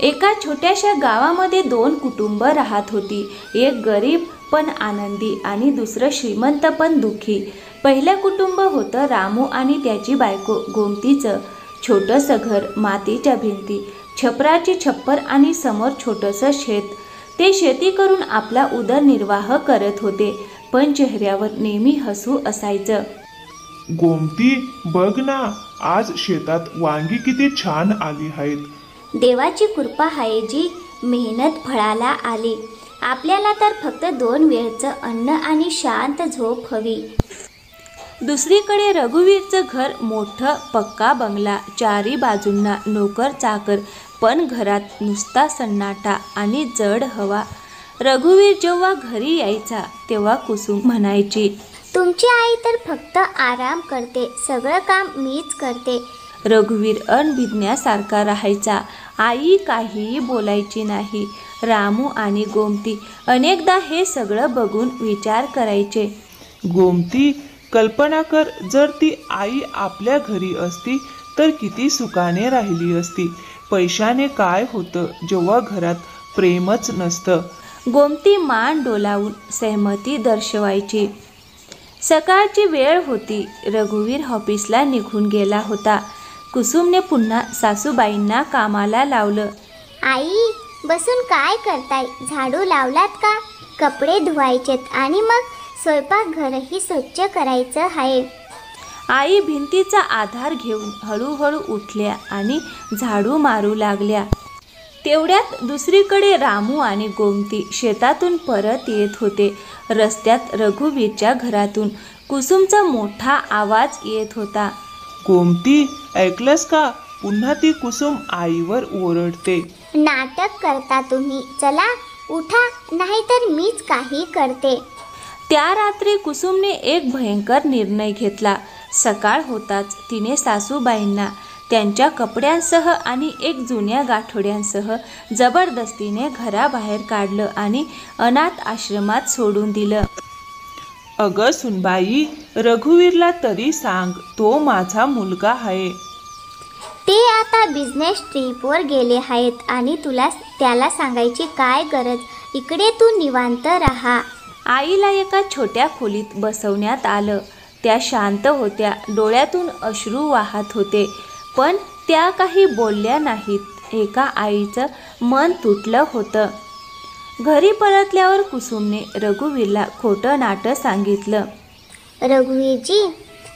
एका छोट्याशा गावामध्ये दोन कुटुंब राहत होती. एक गरीब पण आनंदी आणि दुसरं श्रीमंत पण दुःखी. पहिलं कुटुंब होतं रामू आणि त्याची बायको गोमतीचं. छोटंसं घर, मातीच्या भिंती, छपराची छप्पर आणि समोर छोटंसं शेत. ते शेती करून आपला उदरनिर्वाह करत होते, पण चेहऱ्यावर नेहमी हसू असायचं. गोमती, बघ ना, आज शेतात वांगी किती छान आली आहेत. देवाची कृपा आहे जी मेहनत फळाला आली. आपल्याला तर फक्त 2 वेळचं अन्न आणि शांत झोप हवी. दुसरीकडे रघुवीरचं घर, मोठं पक्का बंगला, चारी बाजूंना नोकर चाकर, पण घरात नुसता सन्नाटा आणि जड हवा. रघुवीर जेव्हा घरी यायचा तेव्हा कुसुम म्हणायची, तुमची आई तर फक्त आराम करते, सगळं काम मीच करते. रघुवीर अनभिज्ञासारखा राहायचा. आई काहीही बोलायची नाही. रामू आणि गोमती अनेकदा हे सगळं बघून विचार करायचे. गोमती, कल्पना कर, जर ती आई आपल्या घरी असती तर किती सुखाने राहिली असती. पैशाने काय होतं जेव्हा घरात प्रेमच नसतं. गोमती मान डोलावून सहमती दर्शवायची. सकाळची वेळ होती. रघुवीर ऑफिसला निघून गेला होता. कुसुमने पुन्हा सासूबाईंना कामाला लावलं. आई, बसून काय करताय? झाडू लावलात का? कपडे धुवायचेत आणि मग स्वयंपाकघरही स्वच्छ करायचं आहे. आई भिंतीचा आधार घेऊन हळूहळू उठल्या आणि झाडू मारू लागल्या. तेवढ्यात दुसरीकडे रामू आणि गोमती शेतातून परत येत होते. रस्त्यात रघुवीरच्या घरातून कुसुमचा मोठा आवाज येत होता. गोमती, ऐकलंस का? पुन्हा ती कुसुम आईवर ओरडते. नाटक करता तुम्ही. चला उठा, नाहीतर मीच काही करते. त्या रात्री कुसुमने एक भयंकर निर्णय घेतला. सकाळ होताच तिने सासूबाईंना त्यांच्या कपड्यांसह आणि एक जुन्या गाठोड्यांसह जबरदस्तीने घराबाहेर काढलं आणि अनाथ आश्रमात सोडून दिलं. अगं सुनबाई, रघुवीरला तरी सांग, तो माझा मुलगा आहे. ते आता बिझनेस ट्रिपवर गेले आहेत आणि तुला त्याला सांगायची काय गरज? इकडे तू निवांत राहा. आईला एका छोट्या खोलीत बसवण्यात आलं. त्या शांत होत्या. डोळ्यातून अश्रू वाहत होते, पण त्या काही बोलल्या नाहीत. एका आईचं मन तुटलं होतं. घरी परतल्यावर कुसुमने रघुवीरला खोटं नाटं सांगितलं. रघुवीरजी,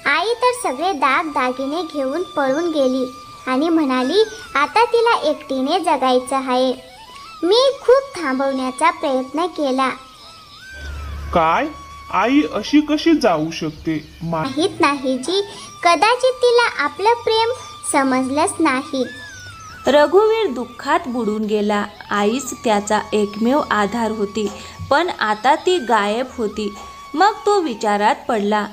आई तर सगळे दागिने घेऊन पळून गेली आणि म्हणाली आता तिला एकटीने जगायचं आहे. मी खूप थांबवण्याचा प्रयत्न केला. काय? आई अशी कशी जाऊ शकते? माहीत नाही जी, कदाचित तिला आपलं प्रेम समजलंच नाही. रघुवीर दुःखात बुडून गेला. आईच त्याचा एकमेव आधार होती, पण आता ती गायब होती. मग तो विचारात पडला.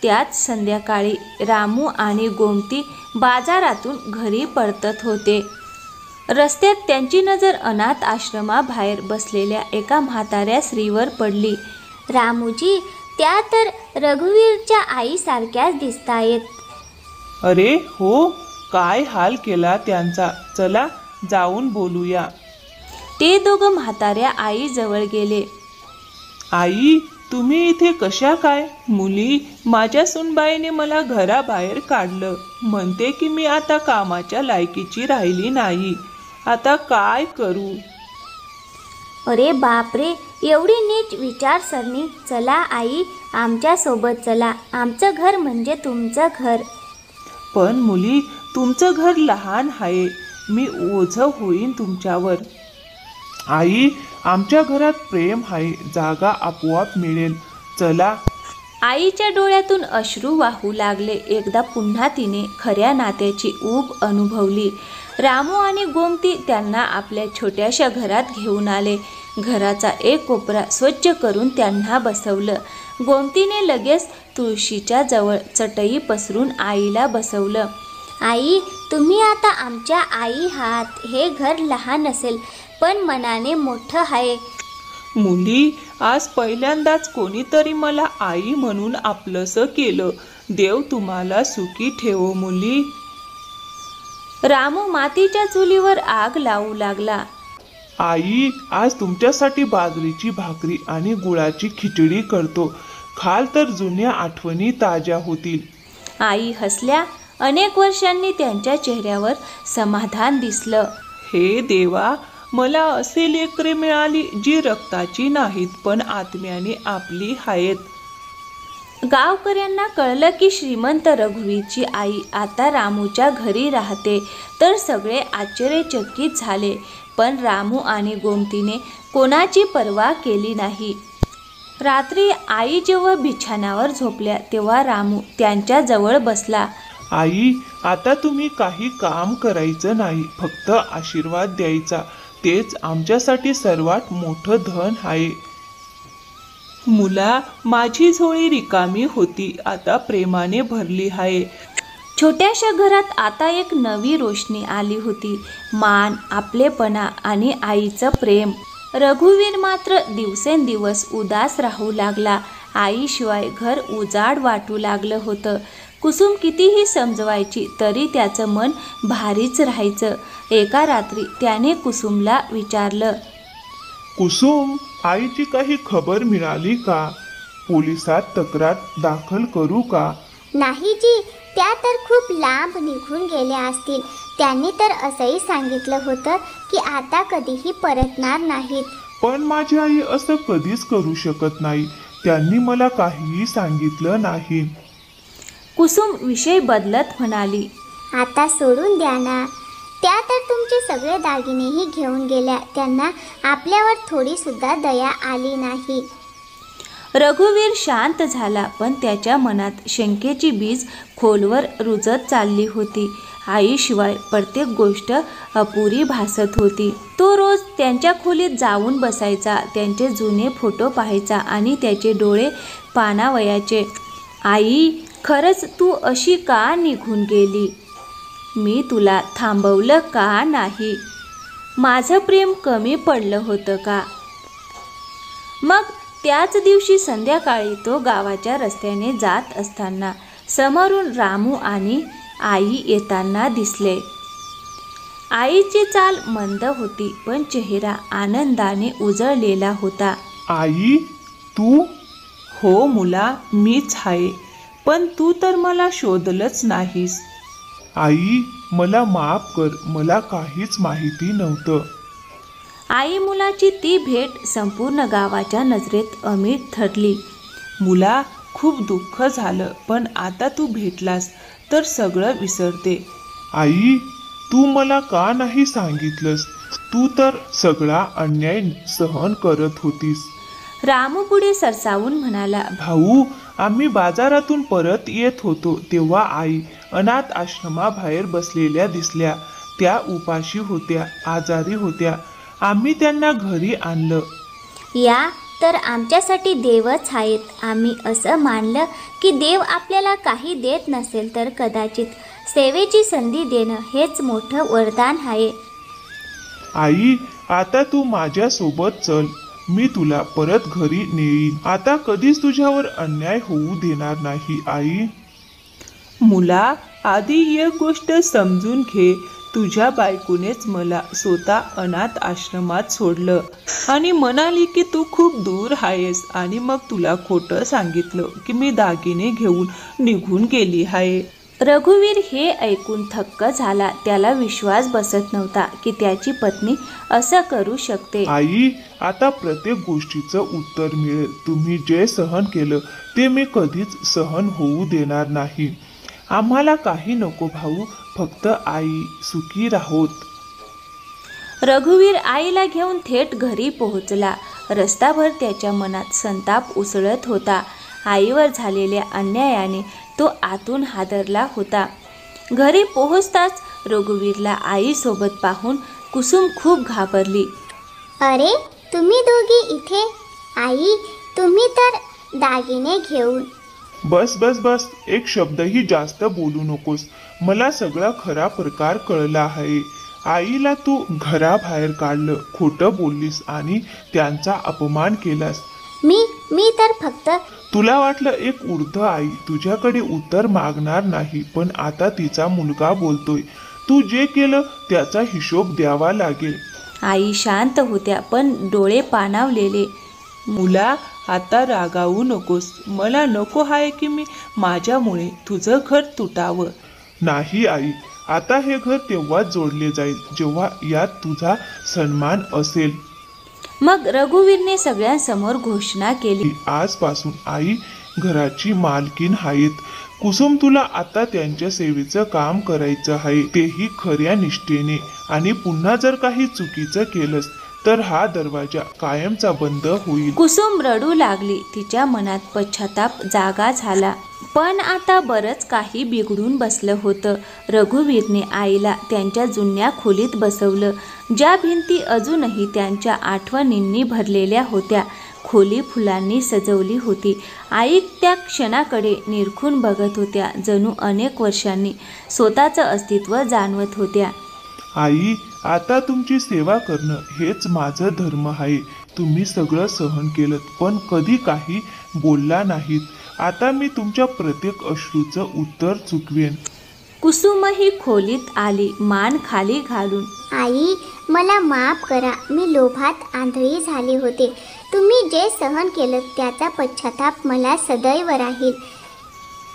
त्याच संध्याकाळी रामू आणि गोमती बाजारातून घरी परतत होते. रस्त्यात त्यांची नजर अनाथ आश्रमाबाहेर बसलेल्या एका म्हाताऱ्या स्त्रीवर पडली. रामूजी, त्या तर रघुवीरच्या आईसारख्याच दिसतायत. अरे हो, काय हाल केला त्यांचा. चला जाऊन बोलूया. ते दोघं म्हाताऱ्या आईजवळ गेले. आई, तुम्ही इथे कशा काय? मुली, माझ्या सुनबाईने मला घराबाहेर काढलं. म्हणते की मी आता कामाच्या लायकीची राहिली नाही. आता काय करू? अरे बापरे, एवढी नीट विचारसरणी. चला आई, आमच्या सोबत चला. आमचं घर म्हणजे तुमचं घर. पण मुली, तुमचं घर लहान आहे. मी ओझं होईन तुमच्यावर. आई, आमच्या घरात प्रेम आहे, जागा आपोआप मिळेल. चला. आईच्या डोळ्यातून अश्रू वाहू लागले. एकदा पुन्हा तिने खऱ्या नात्याची ऊब अनुभवली. रामू आणि गोमती त्यांना आपल्या छोट्याशा घरात घेऊन आले. घराचा एक कोपरा स्वच्छ करून त्यांना बसवलं. गोमतीने लगेच तुळशीच्या जवळ चटई पसरून आईला बसवलं. आई, तुम्ही आता आमच्या आई आहात. हे घर लहान असेल पण मनाने मोठं आहे. मुली, आज पहिल्यांदाच कोणीतरी मला आई म्हणून आपलंसं केलं. देव तुम्हाला सुखी ठेवो मुली. रामू मातीच्या चुलीवर आग लावू लागला. आई, आज तुमच्यासाठी बाजरीची भाकरी आणि गुळाची खिचडी करतो. खाल तर जुन्या आठवणी ताज्या होतील. आई हसल्या. अनेक वर्षांनी त्यांच्या चेहऱ्यावर समाधान दिसलं. हे देवा, मला असे लेकरे मिळाली जी रक्ताची नाहीत पण आत्म्याने आपली आहेत. गावकऱ्यांना कळलं की श्रीमंत रघुवीरची आई आता रामूच्या घरी राहते तर सगळे आश्चर्यचकित झाले. पण रामू आणि गोमतीने कोणाची पर्वा केली नाही. रात्री आई जेव्हा बिछाणावर झोपल्या तेव्हा रामू त्यांच्या जवळ बसला. आई, आता तुम्ही काही काम करायचं नाही, फक्त आशीर्वाद द्यायचा. तेच आमच्यासाठी सर्वात मोठं धन आहे. मुला, माझी झोळी रिकामी होती, आता प्रेमाने भरली आहे. छोट्याशा घरात आता एक नवी रोशनी आली होती. मान, आपलेपणा आणि आईचं प्रेम. रघुवीर मात्र दिवसेंदिवस उदास राहू लागला. आईशिवाय घर उजाड वाटू लागलं होतं. कुसुम कितीही समजवायची तरी त्याचं मन भारीच राहायचं. एका रात्री त्याने कुसुमला विचारलं, कुसुम, आईची काही खबर मिळाली का? पोलिसात तक्रार दाखल करू का? नाही जी, त्या तर खूप लांब निघून गेल्या असतील. त्यांनी तर असंही सांगितलं होतं की आता कधीही परतणार नाहीत. पण माझी आई असं कधीच करू शकत नाही. त्यांनी मला काहीही सांगितलं नाही. कुसुम विषय बदलत म्हणाली. आता सोडून द्या ना. त्या तर तुमचे सगळे दागिनेही घेऊन गेल्या. त्यांना आपल्यावर थोडी सुद्धा दया आली नाही. रघुवीर शांत झाला पण त्याच्या मनात शंकेची बीज खोलवर रुजत चालली होती. आईशिवाय प्रत्येक गोष्ट अपुरी भासत होती. तो रोज त्यांच्या खोलीत जाऊन बसायचा, त्यांचे जुने फोटो पाहायचा आणि त्याचे डोळे पाणावयाचे. आई, खरंच तू अशी का निघून गेली? मी तुला थांबवलं का नाही? माझं प्रेम कमी पडलं होतं का? मग त्याच दिवशी संध्याकाळी तो गावाच्या रस्त्याने जात असताना समोरून रामू आणि आई येताना दिसले. आईची चाल मंद होती पण चेहरा आनंदाने उजळलेला होता. आई, तू? हो मुला, मीच आहे. पण तू तर मला शोधलंच नाहीस. आई, मला माफ कर. मला काहीच माहिती नव्हतं. आई मुलाची ती भेट संपूर्ण गावाच्या नजरेत अमीर ठरली. मुला, खूप दुःख झालं पण आता तू भेटलास तर सगळं विसरते. आई, तू मला का नाही सांगितलंस? तू तर सगळा अन्याय सहन करत होतीस. रामू पुढे सरसावून म्हणाला, भाऊ, आम्ही बाजारातून परत येत होतो तेव्हा आई अनाथ आश्रमाबाहेर बसलेल्या दिसल्या. त्या उपाशी होत्या, आजारी होत्या. आम्ही त्यांना घरी आणलं. या तर आमच्यासाठी देवच आहेत. आम्ही असं मानलं की देव आपल्याला काही देत नसेल तर कदाचित सेवेची संधी देणं हेच मोठं वरदान आहे. आई, आता तू माझ्या सोबत चल. मी तुला परत घरी नेईन. आता कधीच तुझ्यावर अन्याय होऊ देणार नाही. आई, मुला, आधी एक गोष्ट समजून घे. तुझ्या बायकोनेच मला स्वतः अनाथ आश्रमात सोडलं आणि म्हणाली की तू खूप दूर आहेस आणि मग तुला खोटं सांगितलं की मी दागिने घेऊन निघून गेली आहे. रघुवीर हे ऐकून थक्क झाला. त्याला विश्वास बसत नव्हता की त्याची पत्नी असं करू शकते. आई, आता प्रत्येक गोष्टीचं उत्तर मिळेल. तुम्ही जे सहन केलं ते मी कधीच सहन होऊ देणार नाही. आम्हाला काही नको भाऊ, फक्त आई सुखी राहोत. रघुवीर आईला घेऊन थेट घरी पोहोचला. रस्ताभर त्याच्या मनात संताप उसळत होता. आईवर झालेल्या अन्यायाने तो आतून हादरला होता. घरी पोहोचताच रघुवीरला आईसोबत पाहून कुसुम खूप घाबरली. अरे, तुम्ही दोघी इथे? आई, तुम्ही तर दागिने घेऊन. बस बस बस, एक शब्दही जास्त बोलू नकोस. मला सगळा खरा प्रकार कळला आहे. आईला तू घराबाहेर काढलं, खोटं बोललीस आणि त्यांचा अपमान केलास. मी तर फक्त. तुला वाटलं एक वृद्ध आई तुझ्याकडे उत्तर मागणार नाही, पण आता तिचा मुलगा बोलतोय. तू जे केलं त्याचा हिशोब द्यावा लागेल. आई शांत होत्या पण डोळे पाणावलेले. मुला, आता रागावू नकोस. मला नको आहे की मी माझ्यामुळे तुझं घर तुटावं. नाही आई, आता हे घर तेव्हाच जोडले जाईल जेव्हा यात तुझा सन्मान असेल. मग रघुवीरने सगळ्यांसमोर घोषणा केली. आजपासून आई घराची मालकीण आहेत. कुसुम, तुला आता त्यांच्या सेवेचं काम करायचं आहे, तेही खऱ्या निष्ठेने. आणि पुन्हा जर काही चुकीचं केलंस तर हा दरवाजा कायमचा बंद होईल. कुसुम रडू लागली. तिच्या मनात पश्चाताप जागा झाला. पण आता बरंच काही बिघडून बसलं होतं. रघुवीरने आईला त्यांच्या जुन्या खोलीत बसवलं, ज्या भिंती अजूनही त्यांच्या आठवणींनी भरलेल्या होत्या. खोली फुलांनी सजवली होती. आई त्या क्षणाकडे निरखून बघत होत्या, जणू अनेक वर्षांनी स्वतःचं अस्तित्व जाणवत होत्या. आई, आता तुमची सेवा करणं हेच माझं धर्म आहे. तुम्ही सगळं सहन केलं पण कधी काही बोलला नाहीत. आता मी तुमच्या प्रत्येक अश्रूचं उत्तर चुकवेन. कुसुमही खोलीत आली, मान खाली घालून. आई, मला माफ करा. मी लोभात आंधळी झाले होते. तुम्ही जे सहन केलं त्याचा पश्चाताप मला सदैव राहील.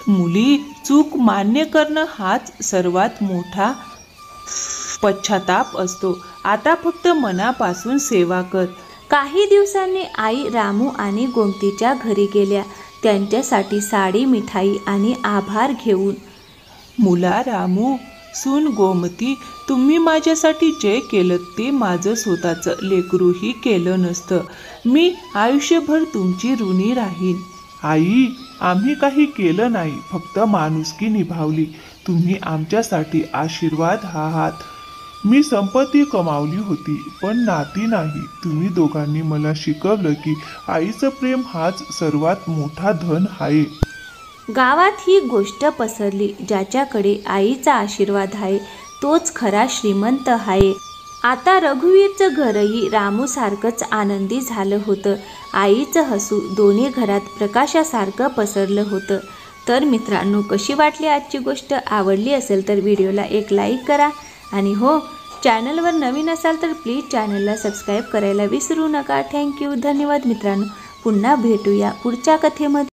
मुली, चूक मान्य करणं हाच सर्वात मोठा पश्चाताप असतो. आता फक्त मनापासून सेवा कर. काही दिवसांनी आई रामू आणि गोमतीच्या घरी गेल्या, त्यांच्यासाठी साडी, मिठाई आणि आभार घेऊन. मुला रामू, सून गोमती, तुम्ही माझ्यासाठी जे केलं ते माझं स्वतःचं लेकरूही केलं नसतं. मी आयुष्यभर तुमची ऋणी राहीन. आई, आम्ही काही केलं नाही, फक्त माणुसकी निभावली. तुम्ही आमच्यासाठी आशीर्वाद आहात. मी संपत्ती कमावली होती पण नाती नाही. तुम्ही दोघांनी मला शिकवलं की आईचं प्रेम हाच सर्वात मोठा धन आहे. गावात ही गोष्ट पसरली, ज्याच्याकडे आईचा आशीर्वाद आहे तोच खरा श्रीमंत आहे. आता रघुवीरचं घरही रामूसारखंच आनंदी झालं होतं. आईचं हसू दोन्ही घरात प्रकाशासारखं पसरलं होतं. तर मित्रांनो, कशी वाटली आजची गोष्ट? आवडली असेल तर व्हिडिओला एक लाईक करा. आणि हो, चॅनलवर नवीन असाल तर प्लीज चॅनलला सबस्क्राईब करायला विसरू नका. थँक्यू, धन्यवाद मित्रांनो. पुन्हा भेटूया पुढच्या कथेमध्ये.